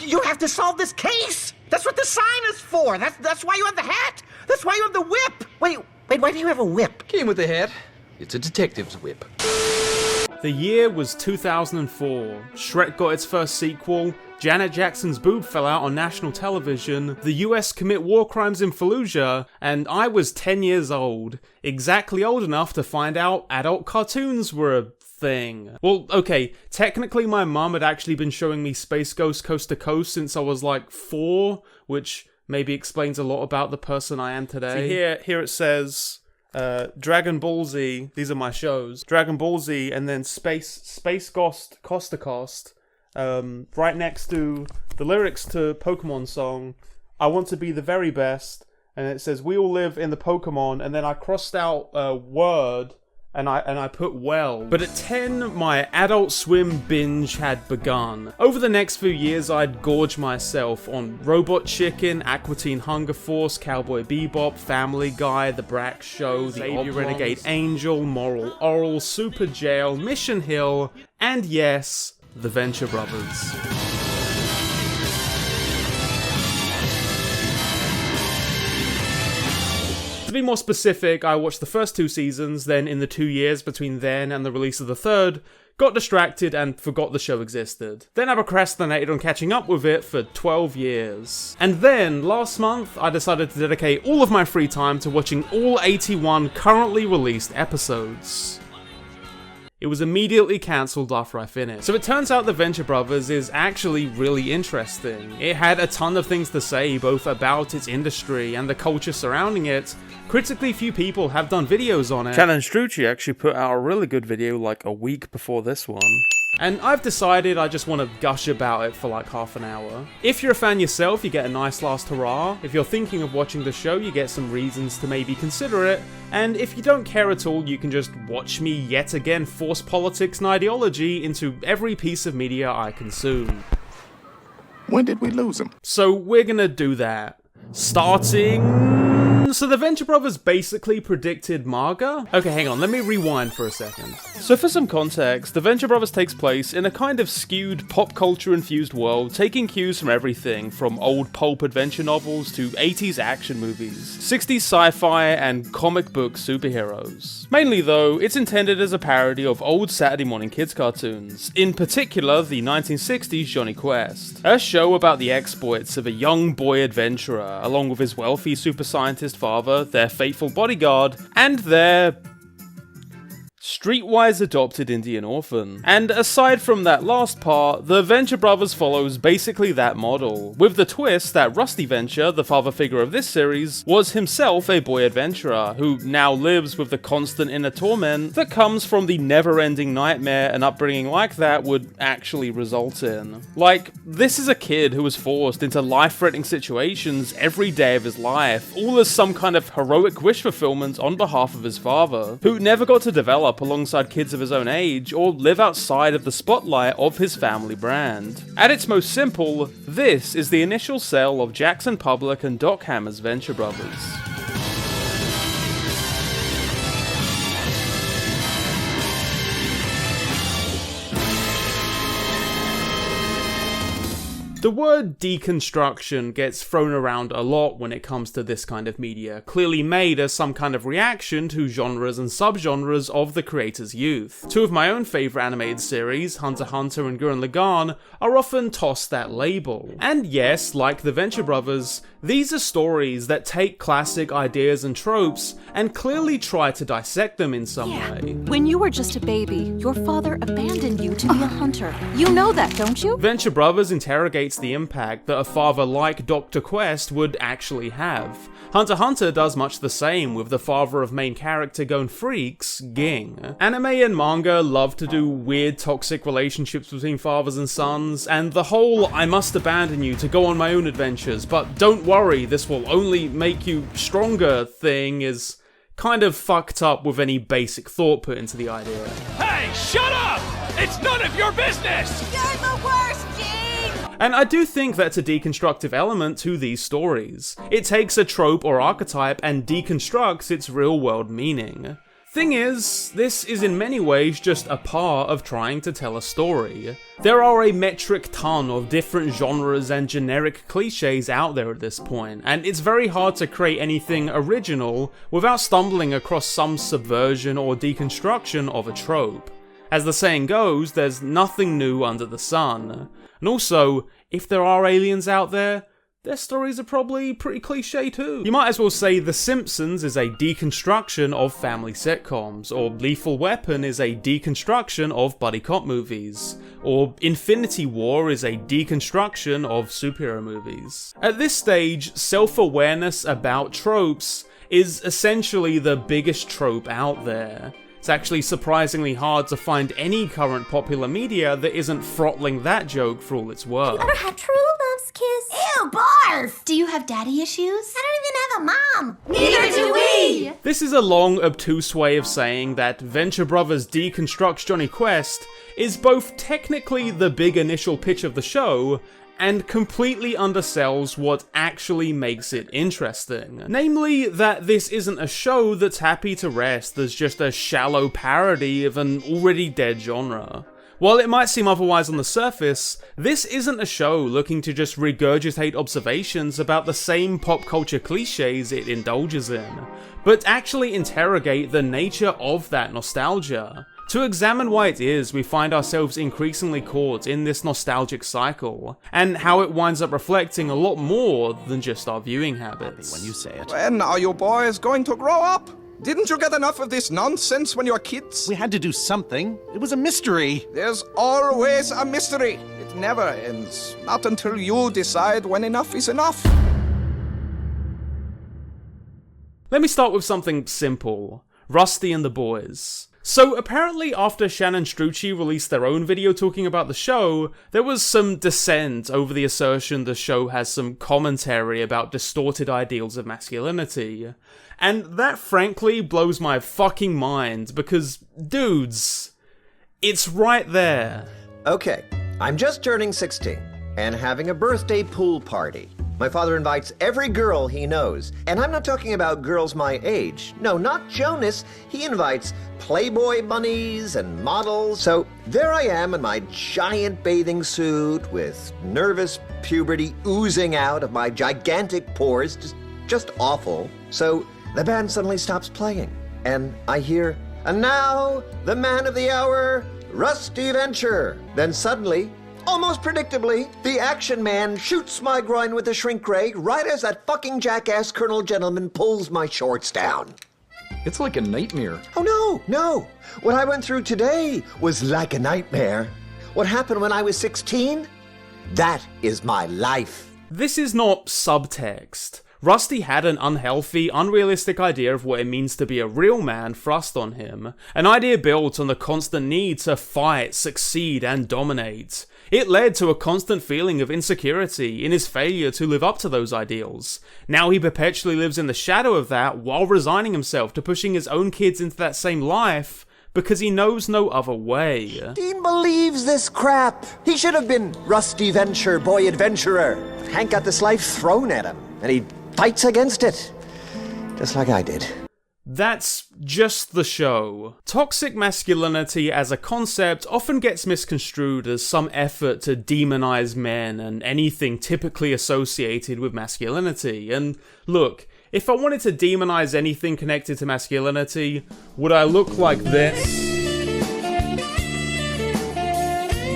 You have to solve this case! That's what the sign is for! That's why you have the hat! That's why you have the whip! Wait, why do you have a whip? Came with the hat. It's a detective's whip. The year was 2004. Shrek got its first sequel, Janet Jackson's boob fell out on national television, the US commit war crimes in Fallujah, and I was 10 years old. Exactly old enough to find out adult cartoons were a thing. Well, okay, technically my mum had actually been showing me Space Ghost Coast to Coast since I was like 4, which maybe explains a lot about the person I am today. See, here it says... Dragon Ball Z, these are my shows. Dragon Ball Z, and then Space Ghost Coast to Coast, right next to the lyrics to Pokemon song, I want to be the very best, and it says, we all live in the Pokemon, and then I crossed out word, and I put well. But at 10, my Adult Swim binge had begun. Over the next few years, I'd gorge myself on Robot Chicken, Aqua Teen Hunger Force, Cowboy Bebop, Family Guy, The Brak Show, The Baby Renegade Angel, Moral Oral, Super Jail, Mission Hill, and yes, The Venture Brothers. To be more specific, I watched the first 2 seasons, then in the 2 years between then and the release of the third, got distracted and forgot the show existed. Then I procrastinated on catching up with it for 12 years. And then, last month, I decided to dedicate all of my free time to watching all 81 currently released episodes. It was immediately cancelled after I finished. So it turns out The Venture Brothers is actually really interesting. It had a ton of things to say, both about its industry and the culture surrounding it. Critically few people have done videos on it. Challenge Strucci actually put out a really good video like a week before this one. And I've decided I just want to gush about it for like half an hour. If you're a fan yourself, you get a nice last hurrah. If you're thinking of watching the show, you get some reasons to maybe consider it. And if you don't care at all, you can just watch me yet again force politics and ideology into every piece of media I consume. When did we lose him? So we're gonna do that. Starting... So the Venture Brothers basically predicted MAGA? Okay, hang on, let me rewind for a second. So for some context, the Venture Brothers takes place in a kind of skewed pop culture infused world, taking cues from everything from old pulp adventure novels to 80s action movies, 60s sci-fi and comic book superheroes. Mainly though, it's intended as a parody of old Saturday morning kids cartoons, in particular the 1960s Johnny Quest, a show about the exploits of a young boy adventurer, along with his wealthy super scientist father, their faithful bodyguard, and their streetwise adopted Indian orphan. And aside from that last part, the Venture Brothers follows basically that model, with the twist that Rusty Venture, the father figure of this series, was himself a boy adventurer, who now lives with the constant inner torment that comes from the never-ending nightmare an upbringing like that would actually result in. Like, this is a kid who was forced into life-threatening situations every day of his life, all as some kind of heroic wish fulfillment on behalf of his father, who never got to develop alongside kids of his own age or live outside of the spotlight of his family brand. At its most simple, this is the initial sale of Jackson Public and Doc Hammer's Venture Brothers. The word deconstruction gets thrown around a lot when it comes to this kind of media, clearly made as some kind of reaction to genres and subgenres of the creator's youth. 2 of my own favourite animated series, Hunter x Hunter and Gurren Lagann, are often tossed that label. And yes, like the Venture Brothers, these are stories that take classic ideas and tropes and clearly try to dissect them in some way. When you were just a baby, your father abandoned you to be a hunter. You know that, don't you? Venture Brothers interrogates the impact that a father like Dr. Quest would actually have. Hunter x Hunter does much the same, with the father of main character Gone Freaks, Ging. Anime and manga love to do weird toxic relationships between fathers and sons, and the whole I must abandon you to go on my own adventures, but don't worry, this will only make you stronger thing is kind of fucked up with any basic thought put into the idea. Hey, shut up! It's none of your business! You're the worst, Gene! And I do think that's a deconstructive element to these stories. It takes a trope or archetype and deconstructs its real-world meaning. Thing is, this is in many ways just a part of trying to tell a story. There are a metric ton of different genres and generic cliches out there at this point, and it's very hard to create anything original without stumbling across some subversion or deconstruction of a trope. As the saying goes, there's nothing new under the sun. And also, if there are aliens out there, their stories are probably pretty cliche too. You might as well say The Simpsons is a deconstruction of family sitcoms, or Lethal Weapon is a deconstruction of buddy cop movies, or Infinity War is a deconstruction of superhero movies. At this stage, self-awareness about tropes is essentially the biggest trope out there. It's actually surprisingly hard to find any current popular media that isn't throttling that joke for all it's worth. Ever had true love's kiss? Ew, barf! Do you have daddy issues? I don't even have a mom. Neither do we! This is a long, obtuse way of saying that Venture Brothers deconstructs Johnny Quest is both technically the big initial pitch of the show, and completely undersells what actually makes it interesting. Namely, that this isn't a show that's happy to rest as just a shallow parody of an already dead genre. While it might seem otherwise on the surface, this isn't a show looking to just regurgitate observations about the same pop culture cliches it indulges in, but actually interrogate the nature of that nostalgia. To examine why it is we find ourselves increasingly caught in this nostalgic cycle, and how it winds up reflecting a lot more than just our viewing habits. When you say it. When are you boys going to grow up? Didn't you get enough of this nonsense when you were kids? We had to do something. It was a mystery. There's always a mystery. It never ends. Not until you decide when enough is enough. Let me start with something simple. Rusty and the Boys. So apparently after Shannon Strucci released their own video talking about the show, there was some dissent over the assertion the show has some commentary about distorted ideals of masculinity. And that frankly blows my fucking mind because, dudes, it's right there. Okay, I'm just turning 16 and having a birthday pool party. My father invites every girl he knows, and I'm not talking about girls my age. No, not Jonas. He invites Playboy bunnies and models. So there I am in my giant bathing suit with nervous puberty oozing out of my gigantic pores, just awful. So the band suddenly stops playing, and I hear, and now the man of the hour, Rusty Venture. Then suddenly, almost predictably, the action man shoots my groin with a shrink ray right as that fucking jackass Colonel Gentleman pulls my shorts down. It's like a nightmare. Oh no. What I went through today was like a nightmare. What happened when I was 16? That is my life. This is not subtext. Rusty had an unhealthy, unrealistic idea of what it means to be a real man thrust on him. An idea built on the constant need to fight, succeed, and dominate. It led to a constant feeling of insecurity in his failure to live up to those ideals. Now he perpetually lives in the shadow of that while resigning himself to pushing his own kids into that same life because he knows no other way. Dean believes this crap. He should have been Rusty Venture, boy adventurer. Hank got this life thrown at him, and he fights against it, just like I did. That's just the show. Toxic masculinity as a concept often gets misconstrued as some effort to demonize men and anything typically associated with masculinity. And look, if I wanted to demonize anything connected to masculinity, would I look like this?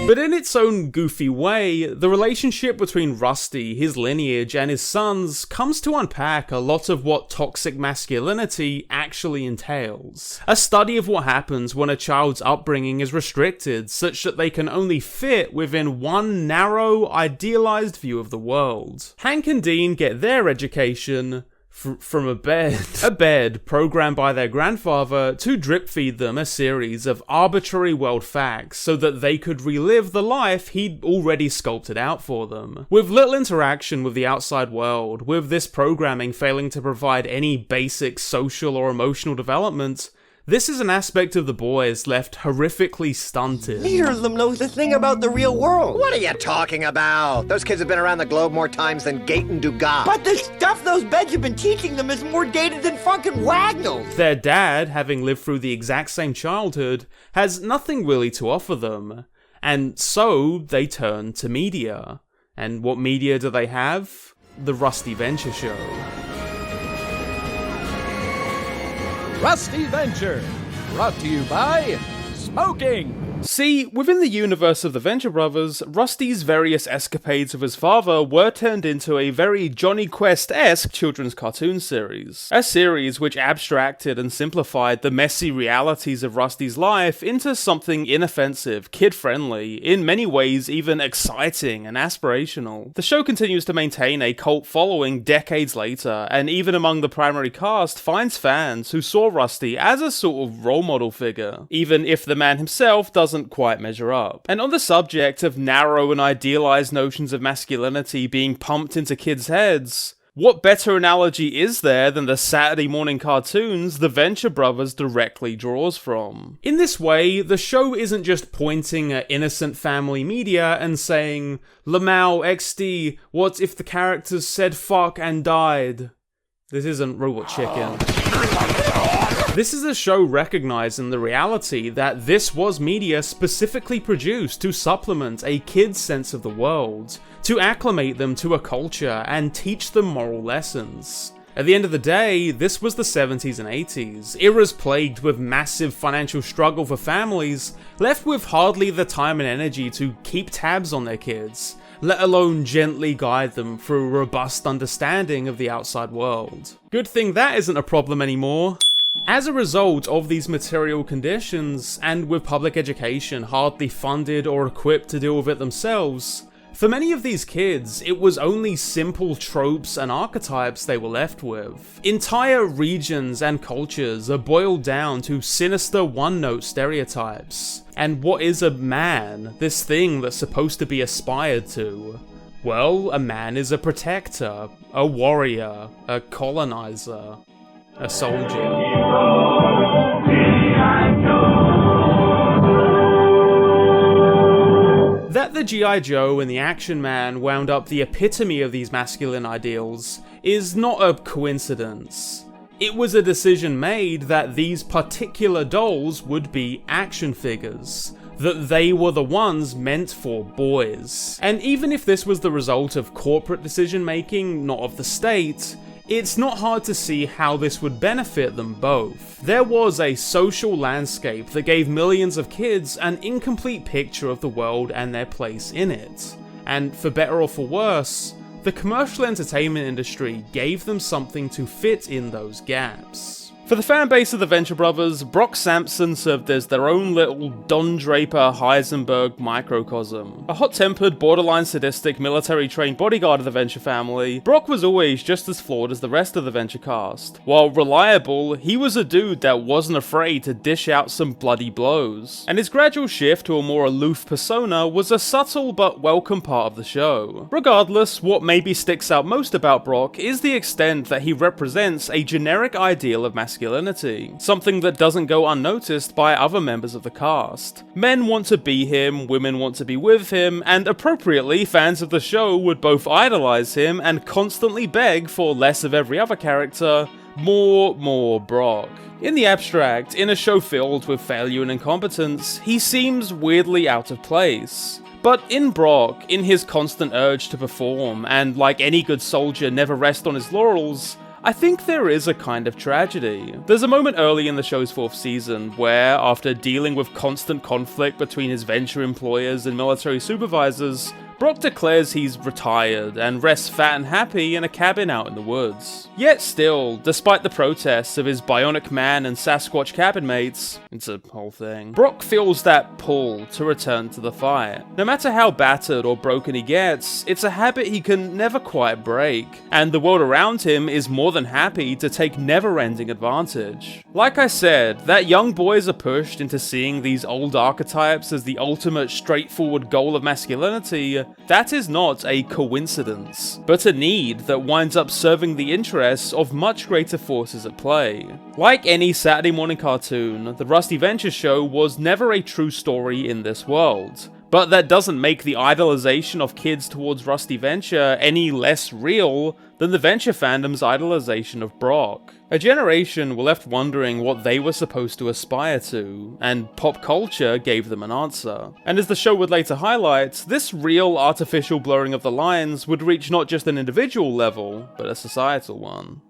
But in its own goofy way, the relationship between Rusty, his lineage, and his sons comes to unpack a lot of what toxic masculinity actually entails. A study of what happens when a child's upbringing is restricted such that they can only fit within one narrow, idealized view of the world. Hank and Dean get their education from a bed programmed by their grandfather to drip feed them a series of arbitrary world facts so that they could relive the life he'd already sculpted out for them. With little interaction with the outside world, with this programming failing to provide any basic social or emotional development, This is an aspect of the boys left horrifically stunted. Neither of them knows a thing about the real world. What are you talking about? Those kids have been around the globe more times than Gate and Dugas. But the stuff those beds have been teaching them is more dated than fucking Wagnalls. Their dad, having lived through the exact same childhood, has nothing really to offer them. And so they turn to media. And what media do they have? The Rusty Venture Show. Rusty Venture, brought to you by smoking. See, within the universe of the Venture Brothers, Rusty's various escapades with his father were turned into a very Johnny Quest-esque children's cartoon series. A series which abstracted and simplified the messy realities of Rusty's life into something inoffensive, kid-friendly, in many ways even exciting and aspirational. The show continues to maintain a cult following decades later, and even among the primary cast finds fans who saw Rusty as a sort of role model figure, even if the man himself doesn't quite measure up. And on the subject of narrow and idealized notions of masculinity being pumped into kids' heads, what better analogy is there than the Saturday morning cartoons the Venture Brothers directly draws from? In this way, the show isn't just pointing at innocent family media and saying, Lamau XD, what if the characters said fuck and died? This isn't Robot Chicken. This is a show recognizing the reality that this was media specifically produced to supplement a kid's sense of the world, to acclimate them to a culture and teach them moral lessons. At the end of the day, this was the 70s and 80s, eras plagued with massive financial struggle for families, left with hardly the time and energy to keep tabs on their kids, let alone gently guide them through a robust understanding of the outside world. Good thing that isn't a problem anymore. As a result of these material conditions, and with public education hardly funded or equipped to deal with it themselves, for many of these kids, it was only simple tropes and archetypes they were left with. Entire regions and cultures are boiled down to sinister one-note stereotypes. And what is a man, this thing that's supposed to be aspired to? Well, a man is a protector, a warrior, a colonizer, a soldier. That the G.I. Joe and the Action Man wound up the epitome of these masculine ideals is not a coincidence. It was a decision made that these particular dolls would be action figures, that they were the ones meant for boys. And even if this was the result of corporate decision making, not of the state, it's not hard to see how this would benefit them both. There was a social landscape that gave millions of kids an incomplete picture of the world and their place in it. And for better or for worse, the commercial entertainment industry gave them something to fit in those gaps. For the fanbase of the Venture Brothers, Brock Sampson served as their own little Don Draper Heisenberg microcosm. A hot-tempered, borderline sadistic, military-trained bodyguard of the Venture family, Brock was always just as flawed as the rest of the Venture cast. While reliable, he was a dude that wasn't afraid to dish out some bloody blows. And his gradual shift to a more aloof persona was a subtle but welcome part of the show. Regardless, what maybe sticks out most about Brock is the extent that he represents a generic ideal of masculinity. Something that doesn't go unnoticed by other members of the cast. Men want to be him, women want to be with him, and appropriately, fans of the show would both idolize him and constantly beg for less of every other character, more Brock. In the abstract, in a show filled with failure and incompetence, he seems weirdly out of place. But in Brock, in his constant urge to perform, and like any good soldier never rest on his laurels, I think there is a kind of tragedy. There's a moment early in the show's 4th season where, after dealing with constant conflict between his venture employers and military supervisors, Brock declares he's retired and rests fat and happy in a cabin out in the woods. Yet still, despite the protests of his Bionic Man and Sasquatch cabin mates, it's a whole thing, Brock feels that pull to return to the fight. No matter how battered or broken he gets, it's a habit he can never quite break, and the world around him is more than happy to take never-ending advantage. Like I said, that young boys are pushed into seeing these old archetypes as the ultimate straightforward goal of masculinity that is not a coincidence, but a need that winds up serving the interests of much greater forces at play. Like any Saturday morning cartoon, the Rusty Venture Show was never a true story in this world. But that doesn't make the idolization of kids towards Rusty Venture any less real than the Venture fandom's idolization of Brock. A generation were left wondering what they were supposed to aspire to, and pop culture gave them an answer. And as the show would later highlight, this real artificial blurring of the lines would reach not just an individual level, but a societal one.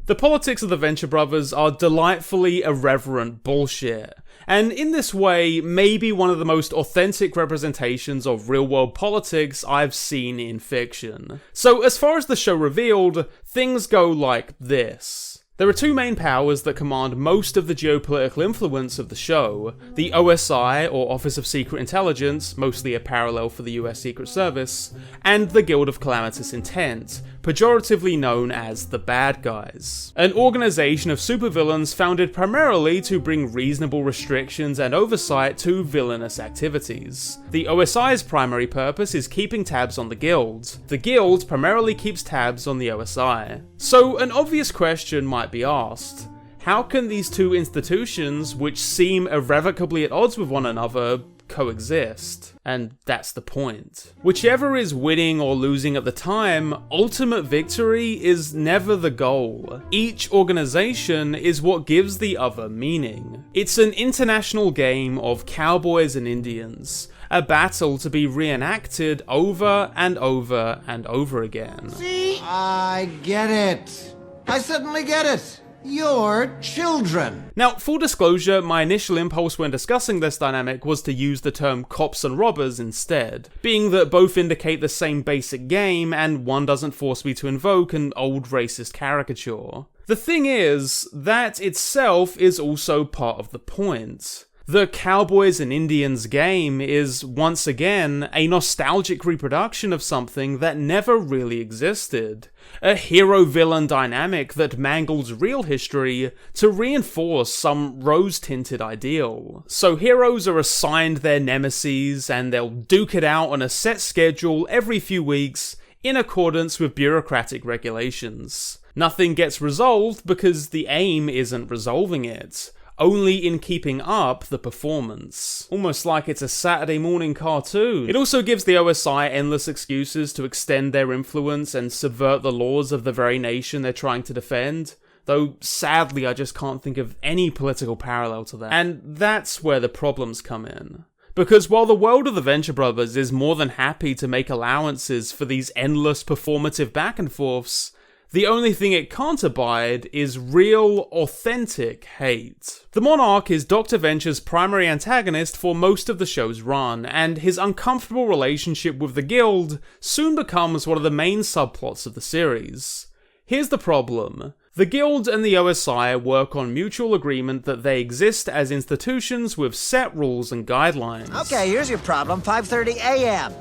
The politics of the Venture Brothers are delightfully irreverent bullshit, and in this way, maybe one of the most authentic representations of real-world politics I've seen in fiction. So as far as the show revealed, things go like this. There are two main powers that command most of the geopolitical influence of the show: the OSI, or Office of Secret Intelligence, mostly a parallel for the US Secret Service, and the Guild of Calamitous Intent, pejoratively known as the Bad Guys. An organization of supervillains founded primarily to bring reasonable restrictions and oversight to villainous activities. The OSI's primary purpose is keeping tabs on the Guild. The Guild primarily keeps tabs on the OSI. So an obvious question might be asked: how can these two institutions, which seem irrevocably at odds with one another, coexist? And that's the point. Whichever is winning or losing at the time, ultimate victory is never the goal. Each organization is what gives the other meaning. It's an international game of cowboys and Indians, a battle to be reenacted over and over and over again. See? I get it. I suddenly get it. You're children. Now, full disclosure, my initial impulse when discussing this dynamic was to use the term cops and robbers instead, being that both indicate the same basic game and one doesn't force me to invoke an old racist caricature. The thing is, that itself is also part of the point. The Cowboys and Indians game is, once again, a nostalgic reproduction of something that never really existed. A hero-villain dynamic that mangles real history to reinforce some rose-tinted ideal. So heroes are assigned their nemeses, and they'll duke it out on a set schedule every few weeks in accordance with bureaucratic regulations. Nothing gets resolved because the aim isn't resolving it, only in keeping up the performance. Almost like it's a Saturday morning cartoon. It also gives the OSI endless excuses to extend their influence and subvert the laws of the very nation they're trying to defend, though sadly I just can't think of any political parallel to that. And that's where the problems come in. Because while the world of the Venture Brothers is more than happy to make allowances for these endless performative back and forths, the only thing it can't abide is real, authentic hate. The Monarch is Dr. Venture's primary antagonist for most of the show's run, and his uncomfortable relationship with the Guild soon becomes one of the main subplots of the series. Here's the problem. The Guild and the OSI work on mutual agreement that they exist as institutions with set rules and guidelines. Okay, here's your problem. 5:30 a.m.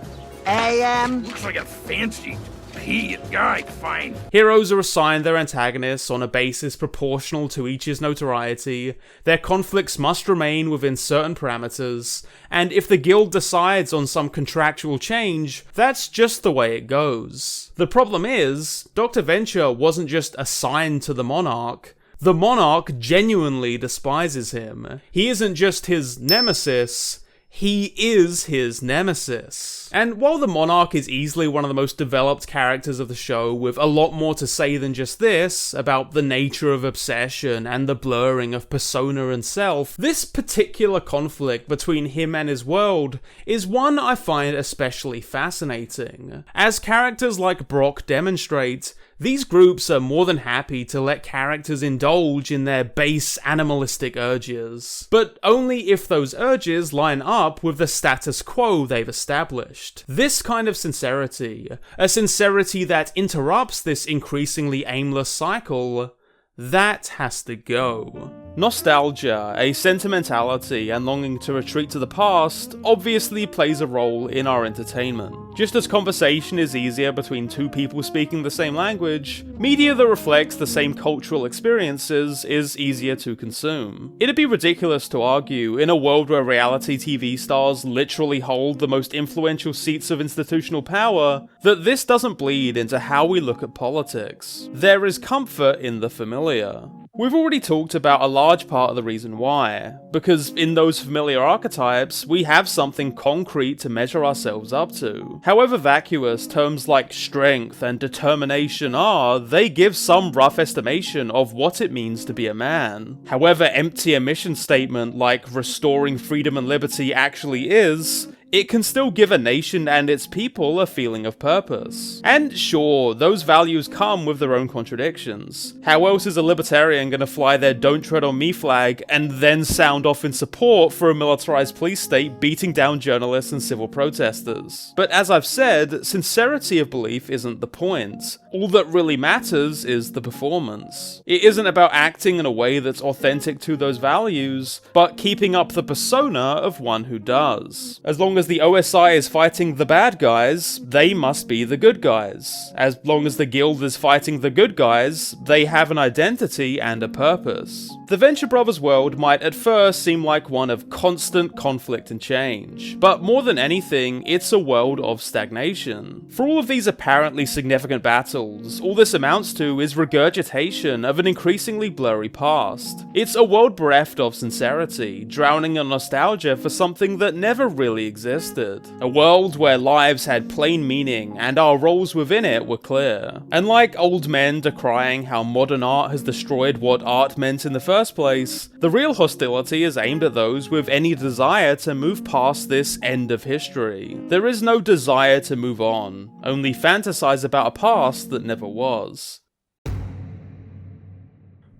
a.m. Looks like a fancy guy, fine. Heroes are assigned their antagonists on a basis proportional to each's notoriety, their conflicts must remain within certain parameters, and if the Guild decides on some contractual change, that's just the way it goes. The problem is, Dr. Venture wasn't just assigned to the Monarch. The Monarch genuinely despises him. He isn't just his nemesis, he is his nemesis. And while the Monarch is easily one of the most developed characters of the show, with a lot more to say than just this, about the nature of obsession and the blurring of persona and self, this particular conflict between him and his world is one I find especially fascinating. As characters like Brock demonstrate, these groups are more than happy to let characters indulge in their base animalistic urges, but only if those urges line up with the status quo they've established. This kind of sincerity, a sincerity that interrupts this increasingly aimless cycle, that has to go. Nostalgia, a sentimentality and longing to retreat to the past, obviously plays a role in our entertainment. Just as conversation is easier between two people speaking the same language, media that reflects the same cultural experiences is easier to consume. It'd be ridiculous to argue, in a world where reality TV stars literally hold the most influential seats of institutional power, that this doesn't bleed into how we look at politics. There is comfort in the familiar. We've already talked about a large part of the reason why, because in those familiar archetypes, we have something concrete to measure ourselves up to. However vacuous terms like strength and determination are, they give some rough estimation of what it means to be a man. However empty a mission statement like restoring freedom and liberty actually is, it can still give a nation and its people a feeling of purpose. And sure, those values come with their own contradictions. How else is a libertarian gonna fly their "Don't Tread on Me" flag and then sound off in support for a militarized police state beating down journalists and civil protesters? But as I've said, sincerity of belief isn't the point. All that really matters is the performance. It isn't about acting in a way that's authentic to those values, but keeping up the persona of one who does. As long as the OSI is fighting the bad guys, they must be the good guys. As long as the Guild is fighting the good guys, they have an identity and a purpose. The Venture Brothers world might at first seem like one of constant conflict and change, but more than anything, it's a world of stagnation. For all of these apparently significant battles, all this amounts to is regurgitation of an increasingly blurry past. It's a world bereft of sincerity, drowning in nostalgia for something that never really existed. A world where lives had plain meaning and our roles within it were clear. And like old men decrying how modern art has destroyed what art meant in the first place, the real hostility is aimed at those with any desire to move past this end of history. There is no desire to move on, only fantasize about a past that never was.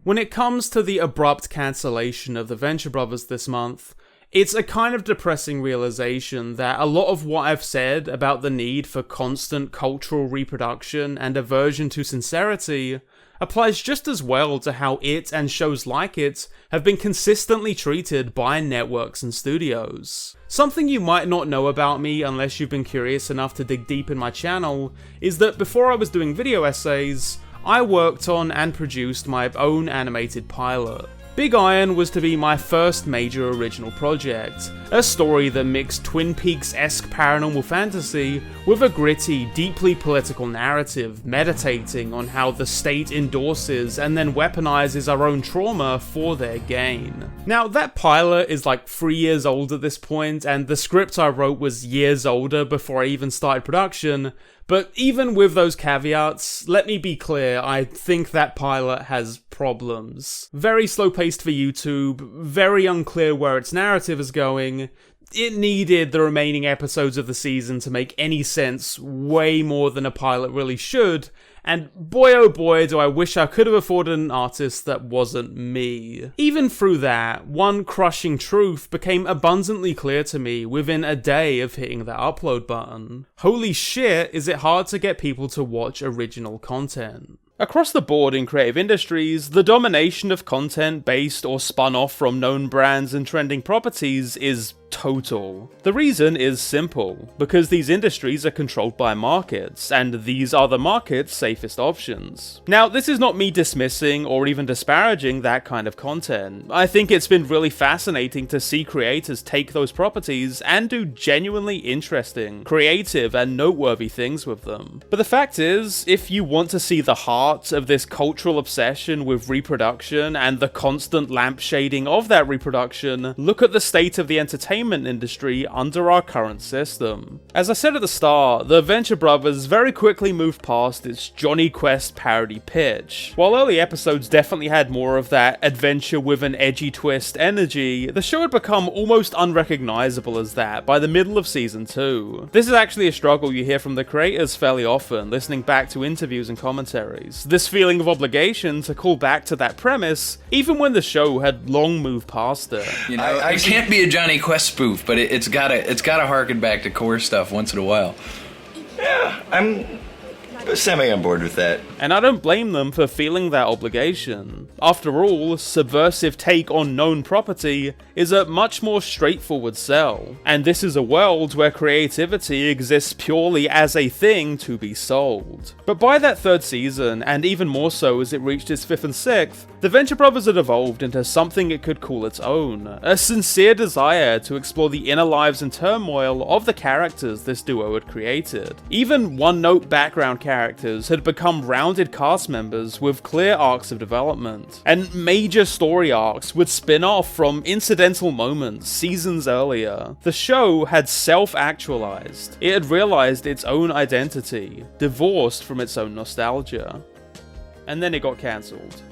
When it comes to the abrupt cancellation of the Venture Brothers this month, it's a kind of depressing realization that a lot of what I've said about the need for constant cultural reproduction and aversion to sincerity applies just as well to how it and shows like it have been consistently treated by networks and studios. Something you might not know about me unless you've been curious enough to dig deep in my channel is that before I was doing video essays, I worked on and produced my own animated pilot. Big Iron was to be my first major original project, a story that mixed Twin Peaks-esque paranormal fantasy with a gritty, deeply political narrative meditating on how the state endorses and then weaponizes our own trauma for their gain. Now, that pilot is like 3 years old at this point, and the script I wrote was years older before I even started production, but even with those caveats, let me be clear, I think that pilot has problems. Very slow paced for YouTube, very unclear where its narrative is going. It needed the remaining episodes of the season to make any sense way more than a pilot really should, and boy oh boy do I wish I could have afforded an artist that wasn't me. Even through that, one crushing truth became abundantly clear to me within a day of hitting that upload button. Holy shit, is it hard to get people to watch original content. Across the board in creative industries, the domination of content based or spun off from known brands and trending properties is total. The reason is simple, because these industries are controlled by markets, and these are the market's safest options. Now, this is not me dismissing or even disparaging that kind of content. I think it's been really fascinating to see creators take those properties and do genuinely interesting, creative, and noteworthy things with them. But the fact is, if you want to see the heart of this cultural obsession with reproduction and the constant lampshading of that reproduction, look at the state of the entertainment industry under our current system. As I said at the start, the Venture Brothers very quickly moved past its Johnny Quest parody pitch. While early episodes definitely had more of that adventure with an edgy twist energy, the show had become almost unrecognizable as that by the middle of season 2. This is actually a struggle you hear from the creators fairly often, listening back to interviews and commentaries. This feeling of obligation to call back to that premise, even when the show had long moved past it. You know, I can't be a Johnny Quest spoof, but it's gotta harken back to core stuff once in a while. Yeah, I'm semi on board with that. And I don't blame them for feeling that obligation. After all, subversive take on known property is a much more straightforward sell. And this is a world where creativity exists purely as a thing to be sold. But by that third season, and even more so as it reached its fifth and sixth, the Venture Brothers had evolved into something it could call its own. A sincere desire to explore the inner lives and turmoil of the characters this duo had created. Even one-note background characters had become rounded cast members with clear arcs of development, and major story arcs would spin off from incidental moments seasons earlier. The show had self-actualized. It had realized its own identity, divorced from its own nostalgia. And then it got cancelled.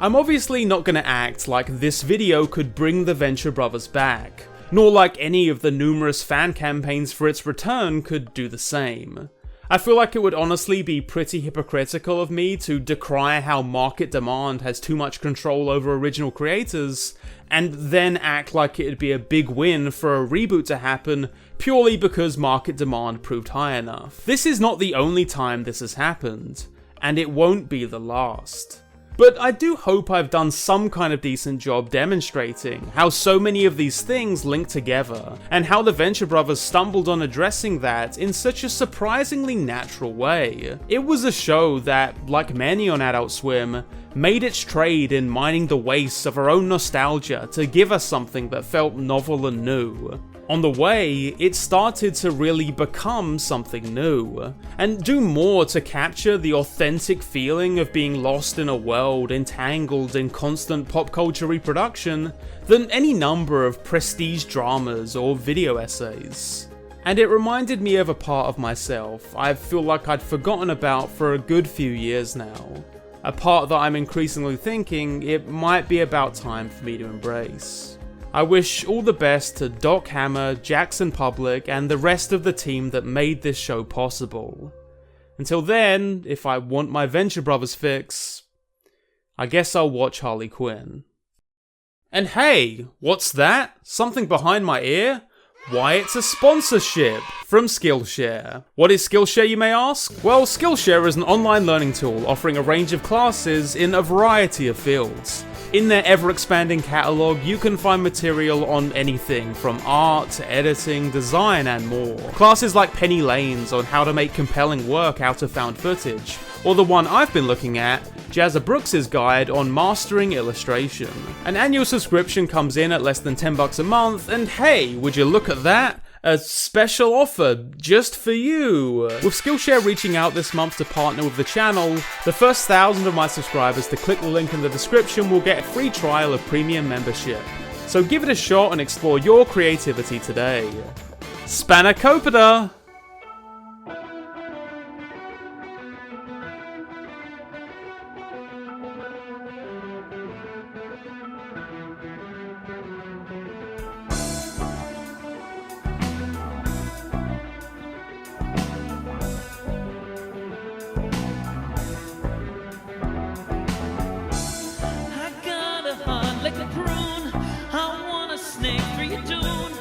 I'm obviously not going to act like this video could bring the Venture Brothers back, nor like any of the numerous fan campaigns for its return could do the same. I feel like it would honestly be pretty hypocritical of me to decry how market demand has too much control over original creators, and then act like it'd be a big win for a reboot to happen purely because market demand proved high enough. This is not the only time this has happened, and it won't be the last. But I do hope I've done some kind of decent job demonstrating how so many of these things link together, and how the Venture Brothers stumbled on addressing that in such a surprisingly natural way. It was a show that, like many on Adult Swim, made its trade in mining the wastes of our own nostalgia to give us something that felt novel and new. On the way, it started to really become something new, and do more to capture the authentic feeling of being lost in a world entangled in constant pop culture reproduction than any number of prestige dramas or video essays. And it reminded me of a part of myself I feel like I'd forgotten about for a good few years now. A part that I'm increasingly thinking it might be about time for me to embrace. I wish all the best to Doc Hammer, Jackson Public, and the rest of the team that made this show possible. Until then, if I want my Venture Brothers fix, I guess I'll watch Harley Quinn. And hey, what's that? Something behind my ear? Why, it's a sponsorship from Skillshare. What is Skillshare, you may ask? Well, Skillshare is an online learning tool offering a range of classes in a variety of fields. In their ever-expanding catalogue, you can find material on anything from art to editing, design, and more. Classes like Penny Lane's on how to make compelling work out of found footage, or the one I've been looking at, Jazza Brooks' guide on mastering illustration. An annual subscription comes in at less than $10 a month, and hey, would you look at that? A special offer just for you! With Skillshare reaching out this month to partner with the channel, the first 1,000 of my subscribers to click the link in the description will get a free trial of premium membership. So give it a shot and explore your creativity today. Spanakopita! Like a prune, I wanna snake through your dune.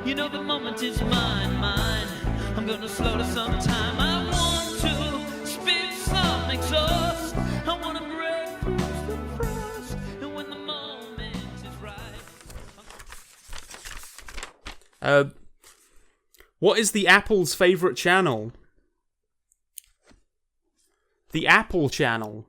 You know the moment is mine, mine. I'm gonna slow to some time. I want to spit some exhaust. I wanna break through the frost. And when the moment is right. What is the Apple's favorite channel? The Apple channel.